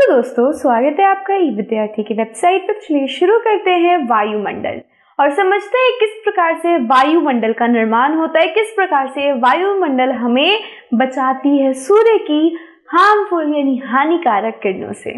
तो दोस्तों स्वागत है आपका ई विद्यार्थी की वेबसाइट पर। चलिए शुरू करते हैं वायुमंडल और समझते हैं किस प्रकार से वायुमंडल का निर्माण होता है, किस प्रकार से वायुमंडल हमें बचाती है सूर्य की हार्मफुल यानी हानिकारक किरणों से।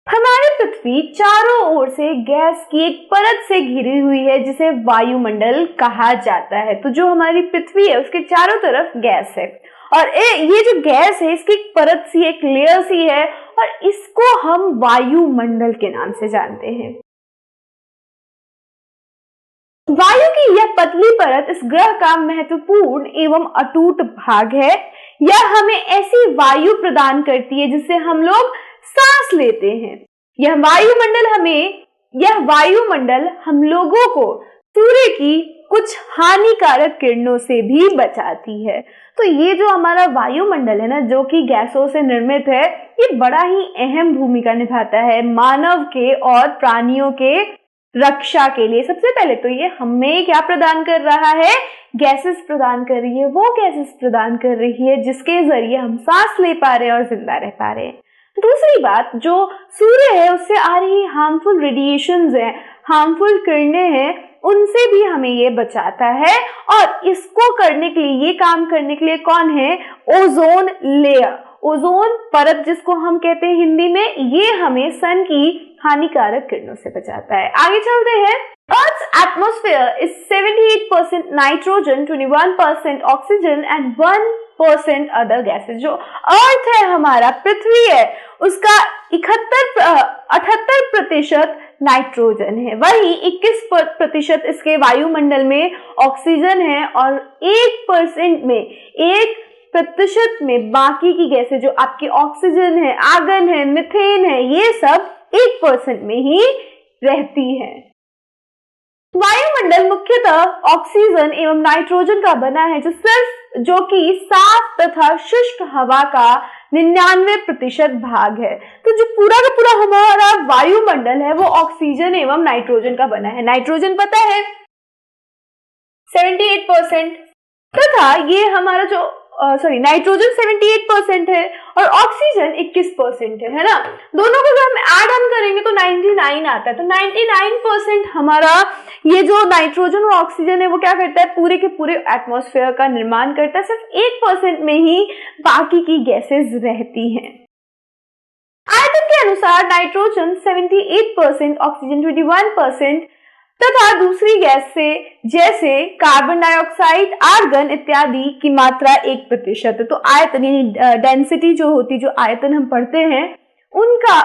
हमारी पृथ्वी चारों ओर से गैस की एक परत से घिरी हुई है जिसे वायुमंडल कहा जाता है। तो जो हमारी पृथ्वी है उसके चारों तरफ गैस है और ये जो गैस है इसकी एक परत सी, एक लेयर सी है और इसको हम वायुमंडल के नाम से जानते हैं। वायु की यह पतली परत इस ग्रह का महत्वपूर्ण एवं अटूट भाग है। यह हमें ऐसी वायु प्रदान करती है जिससे हम लोग सांस लेते हैं। यह वायुमंडल हम लोगों को सूर्य की कुछ हानिकारक किरणों से भी बचाती है। तो ये जो हमारा वायुमंडल है ना, जो कि गैसों से निर्मित है, ये बड़ा ही अहम भूमिका निभाता है मानव के और प्राणियों के रक्षा के लिए। सबसे पहले तो ये हमें क्या प्रदान कर रहा है, गैसेस प्रदान कर रही है। वो गैसेस प्रदान कर रही है जिसके जरिए हम सांस ले पा रहे हैं और जिंदा रह पा रहे हैं। दूसरी बात, जो सूर्य है उससे आ रही हार्मफुल रेडिएशंस है, हार्मफुल किरणें हैं, उनसे भी हमें ये बचाता है। और इसको करने के लिए, ये काम करने के लिए कौन है, ओजोन लेयर, ओजोन परत जिसको हम कहते हैं हिंदी में, ये हमें सन की हानिकारक किरणों से बचाता है। आगे चलते हैं। Earth's atmosphere is 78% nitrogen, 21% oxygen and 1% other gases। जो अर्थ है हमारा, पृथ्वी है, उसका 78% नाइट्रोजन है, वही 21% इसके वायुमंडल में ऑक्सीजन है और 1% में बाकी की गैसें जो आपकी ऑक्सीजन है, आर्गन है, मीथेन है, ये सब 1% में ही रहती है। वायुमंडल मुख्यतः ऑक्सीजन एवं नाइट्रोजन का बना है, जो कि साफ तथा शुष्क हवा का 99% भाग है। तो जो पूरा का पूरा हमारा वायुमंडल है वो ऑक्सीजन एवं नाइट्रोजन का बना है। नाइट्रोजन पता है 78% तथा ये हमारा जो नाइट्रोजन 78% है और ऑक्सीजन 21% है ना। दोनों को जब हम ऐड ऑन करेंगे तो 99 आता है। तो 99% हमारा ये जो नाइट्रोजन और ऑक्सीजन है वो क्या करता है, पूरे के पूरे एटमॉस्फेयर का निर्माण करता है। सिर्फ 1% में ही बाकी की गैसेस रहती हैं। आयतन के अनुसार नाइट्रोजन 78%, ऑक्सीजन 21% तथा दूसरी गैस से जैसे कार्बन डाइऑक्साइड, आर्गन इत्यादि की मात्रा 1% है। तो आयतन यानी डेंसिटी जो होती, जो आयतन हम पढ़ते हैं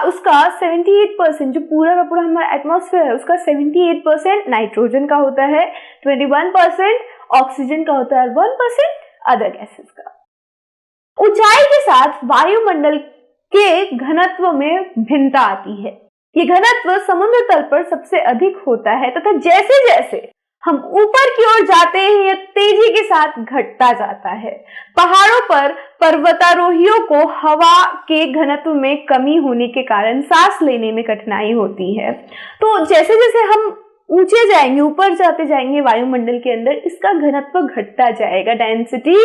उसका 78%, जो पूरा का पूरा हमारा एटमॉस्फेयर है उसका 78% नाइट्रोजन का होता है, 21% ऑक्सीजन का होता है और 1% अदर गैसेस का। ऊंचाई के साथ वायुमंडल के घनत्व में भिन्नता आती है। ये घनत्व समुद्र तल पर सबसे अधिक होता है तथा जैसे जैसे हम ऊपर की ओर जाते हैं यह तेजी के साथ घटता जाता है। पहाड़ों पर पर्वतारोहियों को हवा के घनत्व में कमी होने के कारण सांस लेने में कठिनाई होती है। तो जैसे जैसे हम ऊंचे जाएंगे, ऊपर जाते जाएंगे वायुमंडल के अंदर, इसका घनत्व घटता जाएगा, डेंसिटी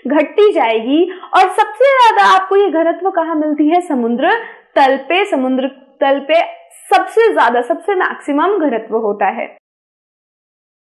घटती जाएगी। और सबसे ज्यादा आपको ये घनत्व कहाँ मिलती है, समुद्र तल पे। समुद्र तल पे सबसे ज्यादा, सबसे मैक्सिमम घनत्व होता है।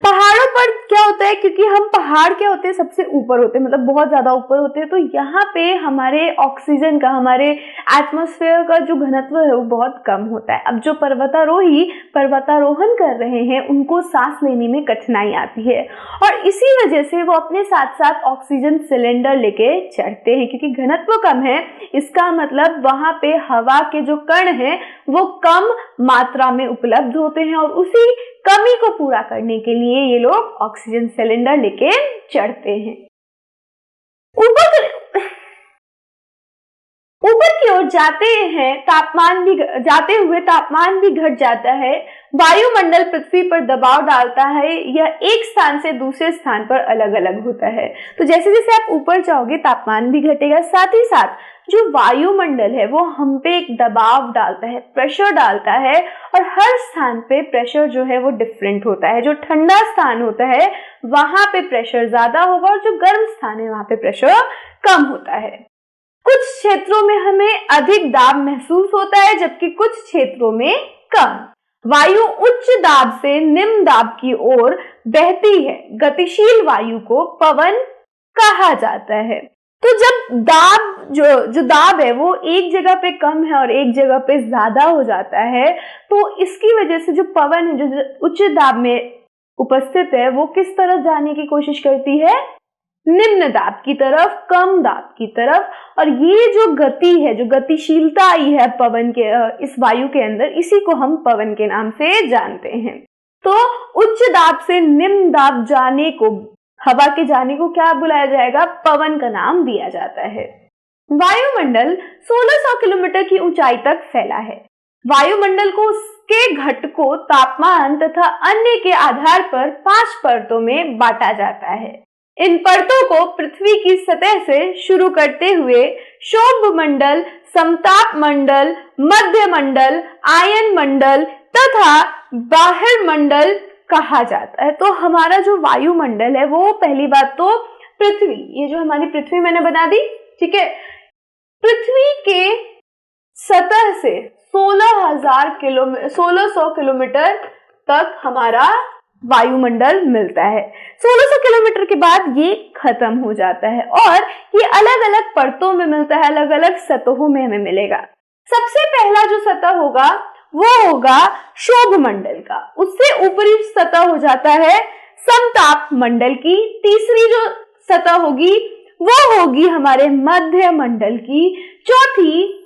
पहाड़ों पर क्या होता है, क्योंकि हम पहाड़ क्या होते हैं, सबसे ऊपर होते हैं, मतलब बहुत ज्यादा ऊपर होते हैं, तो यहाँ पे हमारे ऑक्सीजन का, हमारे एटमॉस्फेयर का जो घनत्व है वो बहुत कम होता है। अब जो पर्वतारोही पर्वतारोहण कर रहे हैं उनको सांस लेने में कठिनाई आती है और इसी वजह से वो अपने साथ साथ ऑक्सीजन सिलेंडर लेके चढ़ते हैं। क्योंकि घनत्व कम है, इसका मतलब वहां पे हवा के जो कण हैं वो कम मात्रा में उपलब्ध होते हैं और उसी कमी को पूरा करने के लिए ये लोग ऑक्सीजन सिलेंडर लेके चढ़ते हैं। ऊपर की ओर जाते हुए तापमान भी घट जाता है। वायुमंडल पृथ्वी पर दबाव डालता है, यह एक स्थान से दूसरे स्थान पर अलग अलग होता है। तो जैसे जैसे आप ऊपर जाओगे तापमान भी घटेगा, साथ ही साथ जो वायुमंडल है वो हम पे एक दबाव डालता है, प्रेशर डालता है और हर स्थान पे प्रेशर जो है वो डिफरेंट होता है। जो ठंडा स्थान होता है वहां पे प्रेशर ज्यादा होगा और जो गर्म स्थान है वहां पे प्रेशर कम होता है। कुछ क्षेत्रों में हमें अधिक दाब महसूस होता है जबकि कुछ क्षेत्रों में कम। वायु उच्च दाब से निम्न दाब की ओर बहती है। गतिशील वायु को पवन कहा जाता है। तो जब दाब जो दाब है वो एक जगह पे कम है और एक जगह पे ज्यादा हो जाता है, तो इसकी वजह से जो पवन है जो उच्च दाब में उपस्थित है वो किस तरफ जाने की कोशिश करती है? निम्न दाब की तरफ, कम दाब की तरफ। और ये जो गति है, जो गतिशीलता आई है पवन के इस वायु के अंदर, इसी को हम पवन के नाम से जानते हैं। तो उच्च दाब से निम्न दाब जाने को, हवा के जाने को क्या बुलाया जाएगा? पवन का नाम दिया जाता है। वायुमंडल 1600 किलोमीटर की ऊंचाई तक फैला है। वायुमंडल को उसके घटकों, तापमान तथा अन्य के आधार पर 5 परतों में बांटा जाता है। इन परतों को पृथ्वी की सतह से शुरू करते हुए शोभ मंडल, समताप मंडल, मध्य मंडल, आयन मंडल तथा बाह्य मंडल कहा जाता है। तो हमारा जो वायुमंडल है वो, पहली बात तो पृथ्वी, ये जो हमारी पृथ्वी मैंने बना दी, ठीक है, पृथ्वी के सतह से 1600 किलोमीटर तक हमारा वायुमंडल मिलता है। 1600 किलोमीटर के बाद ये खत्म हो जाता है और ये अलग अलग परतों में मिलता है, अलग अलग सतहों में हमें मिलेगा। सबसे पहला जो सतह होगा वो होगा शोभ मंडल का। उससे ऊपरी सतह हो जाता है समताप मंडल की। तीसरी जो सतह होगी वो होगी हमारे मध्य मंडल की। चौथी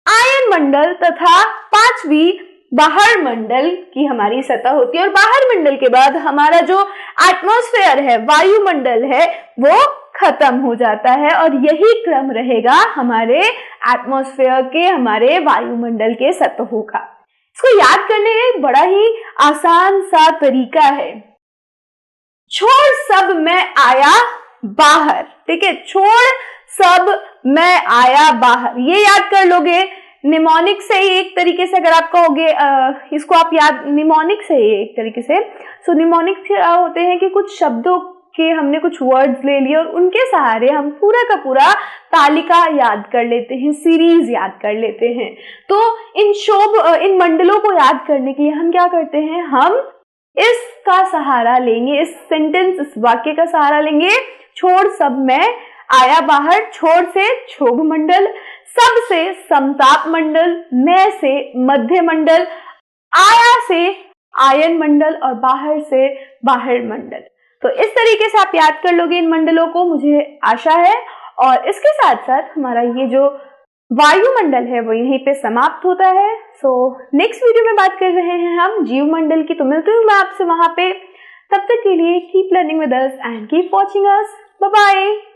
आयन मंडल तथा पांचवी बाहर मंडल की हमारी सतह होती है। और बाहर मंडल के बाद हमारा जो एटमॉस्फेयर है, वायुमंडल है, वो खत्म हो जाता है और यही क्रम रहेगा हमारे एटमॉस्फेयर के, हमारे वायुमंडल के सतहों का। इसको याद करने का एक बड़ा ही आसान सा तरीका है, छोड़ सब मैं आया बाहर। ठीक है, छोड़ सब मैं आया बाहर, ये याद कर लोगे। निमोनिक से ही एक तरीके से अगर आप कहोगे इसको आप याद, निमोनिक से ही एक तरीके से, सो निमोनिक क्या होते हैं कि कुछ शब्दों के हमने कुछ वर्ड्स ले लिए और उनके सहारे हम पूरा का पूरा तालिका याद कर लेते हैं, सीरीज याद कर लेते हैं। तो इन मंडलों को याद करने के लिए हम क्या करते हैं, हम इसका सहारा लेंगे, इस सेंटेंस, इस वाक्य का सहारा लेंगे। छोड़ सब मैं आया बाहर, छोड़ से क्षोभ मंडल, सब से समताप मंडल, मैं से मध्य मंडल, आया से आयन मंडल और बाहर से बाहर मंडल। तो इस तरीके से आप याद कर लोगे इन मंडलों को, मुझे आशा है। और इसके साथ साथ हमारा ये जो वायुमंडल है वो यहीं पे समाप्त होता है। सो नेक्स्ट वीडियो में बात कर रहे हैं हम जीवमंडल की। तो मिलती हूँ मैं आपसे वहां पे। तब तक के लिए keep learning with us and keep watching us. Bye bye.